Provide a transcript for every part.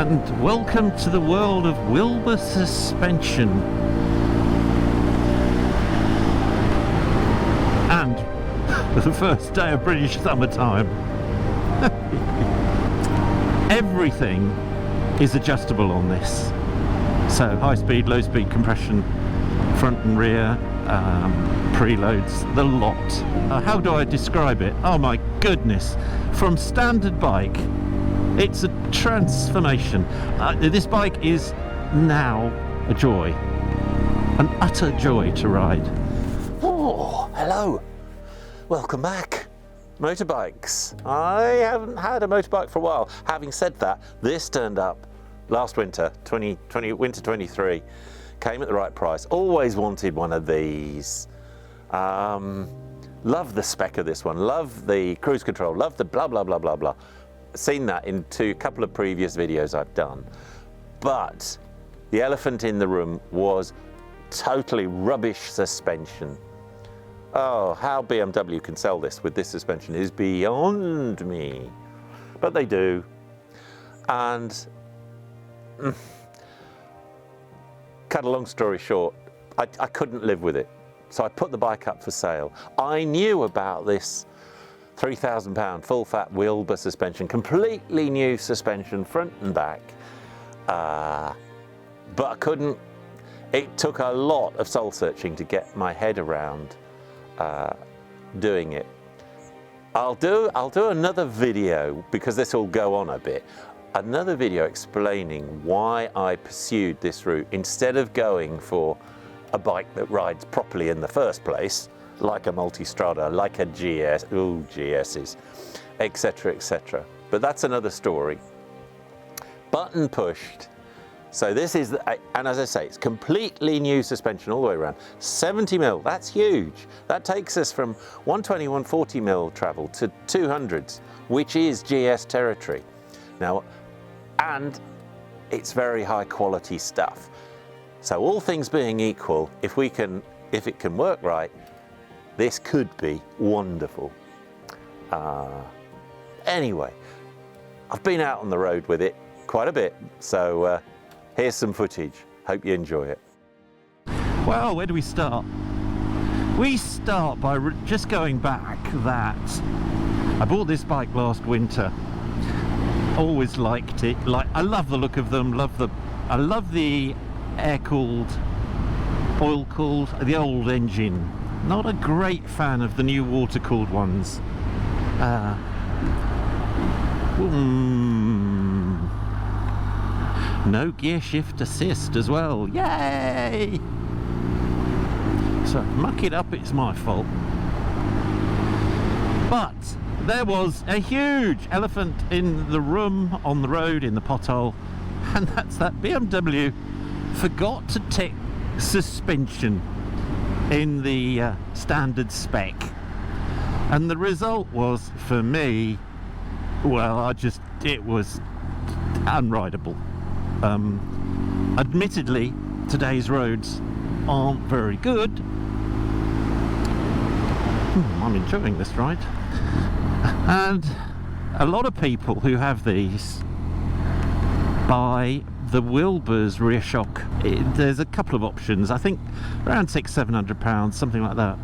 and welcome to the world of Wilbers Suspension and the first day of British summertime. Everything is adjustable on this, so high speed, low speed compression, front and rear, preloads, the lot. How do I describe it? Oh my goodness, from standard bike it's a transformation. This bike is now a joy, an utter joy to ride. Oh, hello, welcome back, motorbikes. I haven't had a motorbike for a while. Having said that, this turned up last winter, winter 23, came at the right price. Always wanted one of these. Love the spec of this one, love the cruise control, love the blah blah blah blah blah. Seen that in a couple of previous videos I've done, but the elephant in the room was totally rubbish suspension. Oh, how BMW can sell this with this suspension is beyond me, but they do. And cut a long story short, I couldn't live with it, so I put the bike up for sale. I knew about this £3,000 full fat Wilbers suspension, completely new suspension front and back, but I couldn't. It took a lot of soul searching to get my head around doing it. I'll do another video, because this will go on a bit, another video explaining why I pursued this route instead of going for a bike that rides properly in the first place, like a Multistrada, like a GS, GSs, etc, etc. But that's another story. Button pushed. So this is, and as I say, it's completely new suspension all the way around. 70mm, that's huge. That takes us from 120, 140mm travel to 200s, which is GS territory. Now, and it's very high quality stuff. So all things being equal, if it can work right, this could be wonderful. Anyway, I've been out on the road with it quite a bit, so here's some footage. Hope you enjoy it. Well, where do we start? We start by just going back that I bought this bike last winter. Always liked it. I love the look of them. I love the air-cooled, oil-cooled, the old engine. Not a great fan of the new water-cooled ones. No gear shift assist as well. Yay! So muck it up, it's my fault. But there was a huge elephant in the room, on the road, in the pothole, and that's that BMW forgot to tick suspension in the standard spec, and the result was, for me, well, it was unrideable. Admittedly, today's roads aren't very good. I'm enjoying this ride, and a lot of people who have these buy the Wilbers rear shock. There's a couple of options, I think around £600-700, something like that,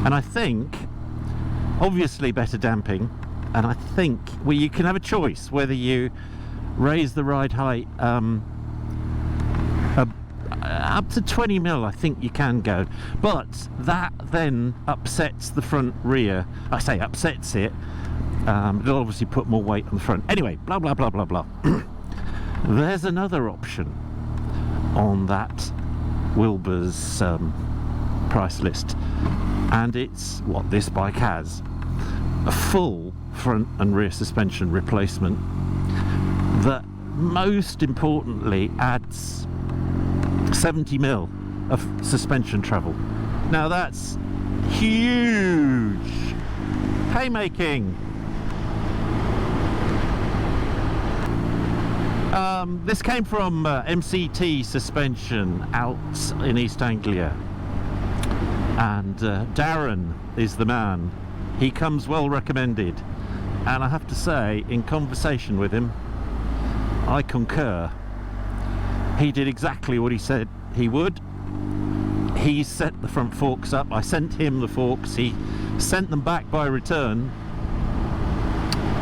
and I think obviously better damping, and I think you can have a choice whether you raise the ride height up to 20mm. I think you can go, but that then upsets the front rear. I say upsets it, it'll obviously put more weight on the front. Anyway, blah blah blah blah blah. There's another option on that Wilbers price list, and it's what this bike has: a full front and rear suspension replacement that most importantly adds 70mm of suspension travel. Now that's huge haymaking. This came from MCT Suspension out in East Anglia, and Darren is the man. He comes well recommended, and I have to say, in conversation with him, I concur. He did exactly what he said he would. He set the front forks up. I sent him the forks. He sent them back by return.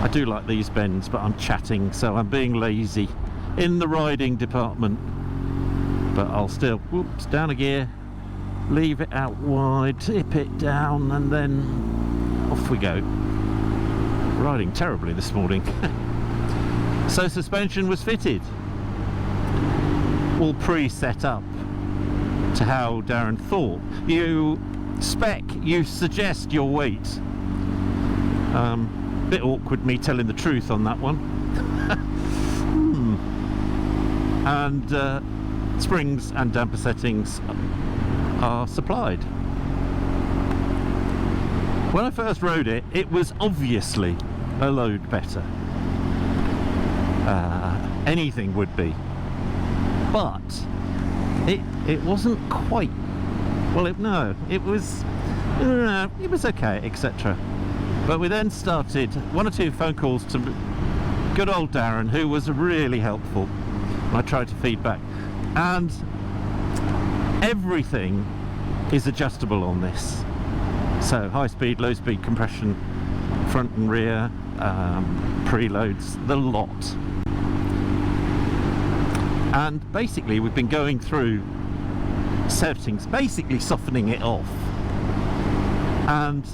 I do like these bends, but I'm chatting, so I'm being lazy in the riding department. But I'll still, whoops, down a gear, leave it out wide, tip it down, and then off we go. Riding terribly this morning. So suspension was fitted, all pre-set up to how Darren thought. You suggest your weight. Bit awkward me telling the truth on that one. And springs and damper settings are supplied. When I first rode it, it was obviously a load better. Anything would be. But it wasn't quite, well, it was okay, etc. But we then started one or two phone calls to good old Darren, who was really helpful. I tried to feed back, and everything is adjustable on this. So high speed, low speed compression, front and rear, preloads, the lot. And basically we've been going through settings, basically softening it off. And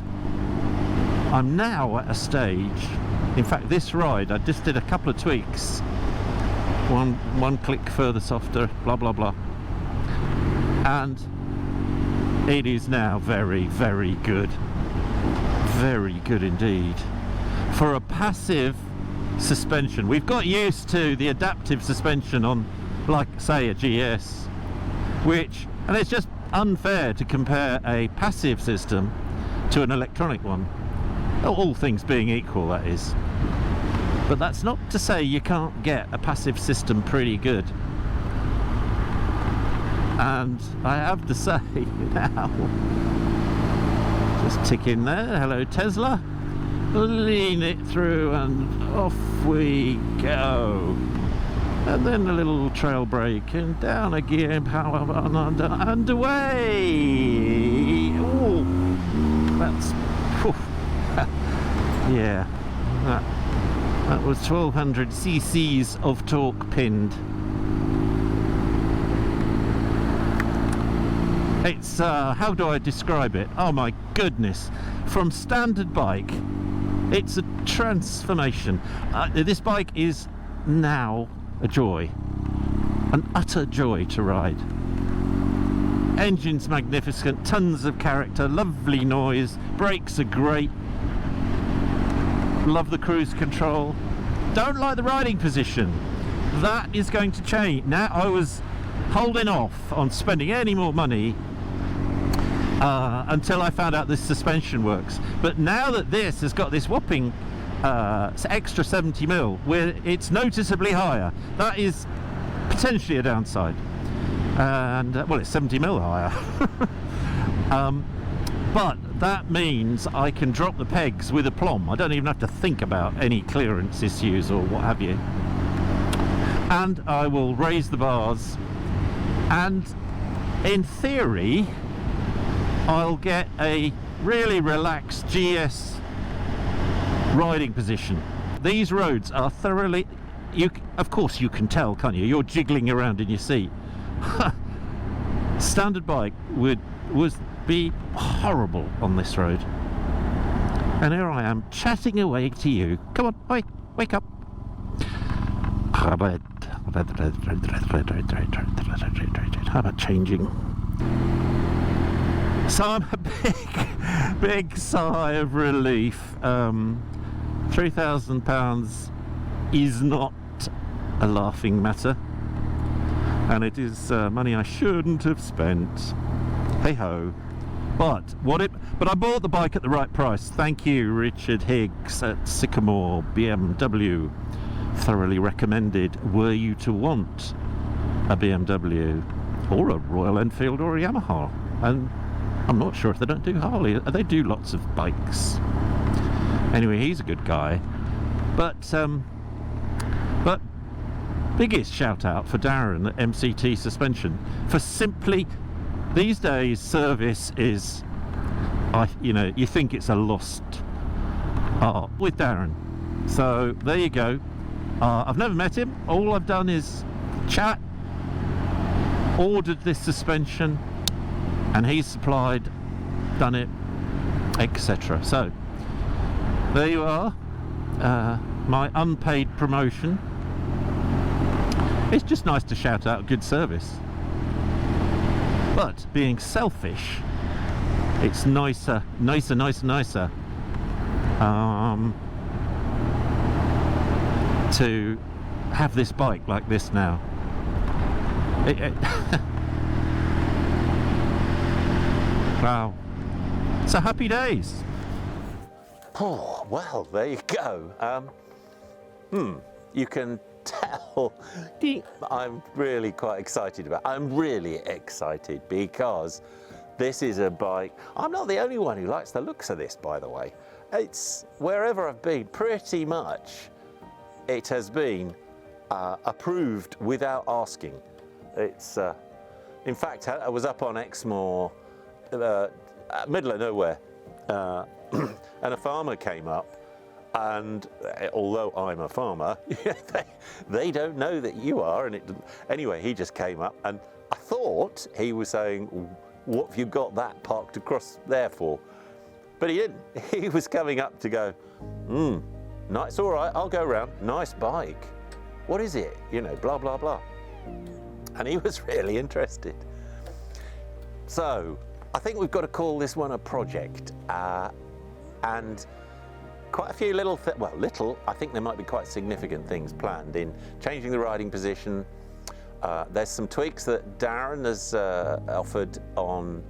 I'm now at a stage, in fact this ride I just did a couple of tweaks, one click further softer, blah blah blah, and it is now very, very good. Very good indeed. For a passive suspension, we've got used to the adaptive suspension on, like, say, a GS, and it's just unfair to compare a passive system to an electronic one. All things being equal, that is. But that's not to say you can't get a passive system pretty good. And I have to say now, just tick in there, hello Tesla, lean it through and off we go. And then a little trail brake and down a gear, power and away. Oh, that's, yeah, that was 1200 cc's of torque pinned. It's, how do I describe it? Oh my goodness. From standard bike, it's a transformation. This bike is now a joy. An utter joy to ride. Engine's magnificent, tons of character, lovely noise, brakes are great. Love the cruise control. Don't like the riding position. That is going to change. Now, I was holding off on spending any more money until I found out this suspension works. But now that this has got this whopping extra 70mm, where it's noticeably higher, that is potentially a downside. And well, it's 70mm higher. But that means I can drop the pegs with aplomb. I don't even have to think about any clearance issues or what have you. And I will raise the bars, and in theory I'll get a really relaxed GS riding position. These roads are thoroughly, of course you can tell, can't you? You're jiggling around in your seat. Standard bike would be horrible on this road. And here I am chatting away to you. Come on, oi, wake up. How about changing? So I'm a big sigh of relief. £3,000 is not a laughing matter, and it is money I shouldn't have spent. Hey ho. But I bought the bike at the right price. Thank you, Richard Higgs at Sycamore BMW. Thoroughly recommended were you to want a BMW or a Royal Enfield or a Yamaha. And I'm not sure if they don't do Harley. They do lots of bikes. Anyway, he's a good guy. But biggest shout out for Darren at MCT Suspension for simply, these days service is, you think it's a lost art with Darren. So there you go. I've never met him. All I've done is chat, ordered this suspension, and he's supplied, done it, etc. So there you are, my unpaid promotion. It's just nice to shout out good service, but being selfish, it's nicer to have this bike like this now. Wow, so happy days. Oh, well, there you go. You can tell I'm really quite excited about it. I'm really excited because this is a bike. I'm not the only one who likes the looks of this, by the way. It's wherever I've been, pretty much it has been approved without asking. It's in fact, I was up on Exmoor, middle of nowhere, and a farmer came up, and although I'm a farmer, they don't know that you are, and anyway, he just came up, and I thought he was saying, what have you got that parked across there for? But he didn't. He was coming up to go, nice, all right, I'll go round, nice bike. What is it? Blah, blah, blah. And he was really interested. So I think we've got to call this one a project, and quite a few I think there might be quite significant things planned in changing the riding position. There's some tweaks that Darren has offered on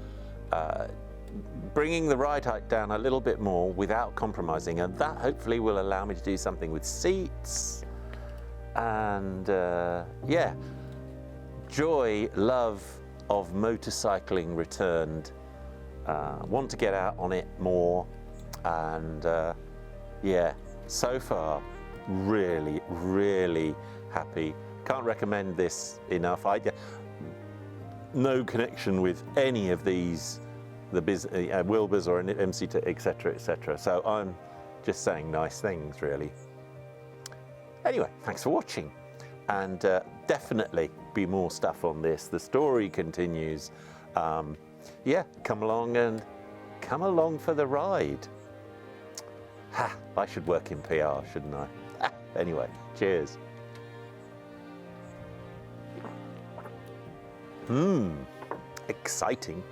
bringing the ride height down a little bit more without compromising, and that hopefully will allow me to do something with seats. And yeah, joy, love of motorcycling returned. Want to get out on it more, and yeah, so far really, really happy. Can't recommend this enough. No connection with any of these, the Wilbers or MCT, etc., etc. So I'm just saying nice things, really. Anyway, thanks for watching, and definitely be more stuff on this. The story continues. Yeah, come along for the ride. I should work in PR, shouldn't I? Anyway, cheers. Exciting.